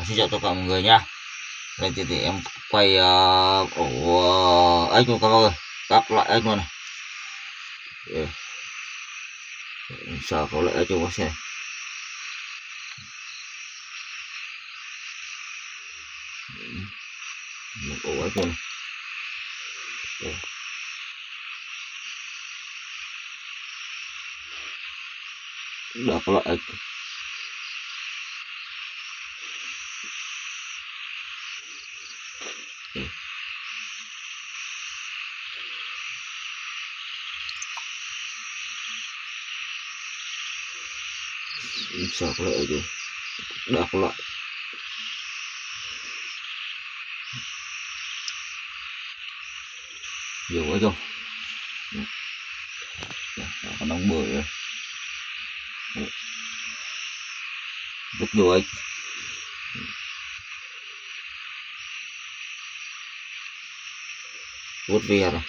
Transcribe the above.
Xin chào tất cả mọi người nha. Đây thì em quay ổ ếch luôn các bác ơi, các loại ếch luôn này. Sợ có loại ếch cho bác xem. Một ổ ếch luôn này. Đó có loại ếch. Sợ có loại ếch gì? Đó có loại. Nhiều ếch không? Còn đóng bưởi rồi. Rất nhiều ếch. Vuốt ve này.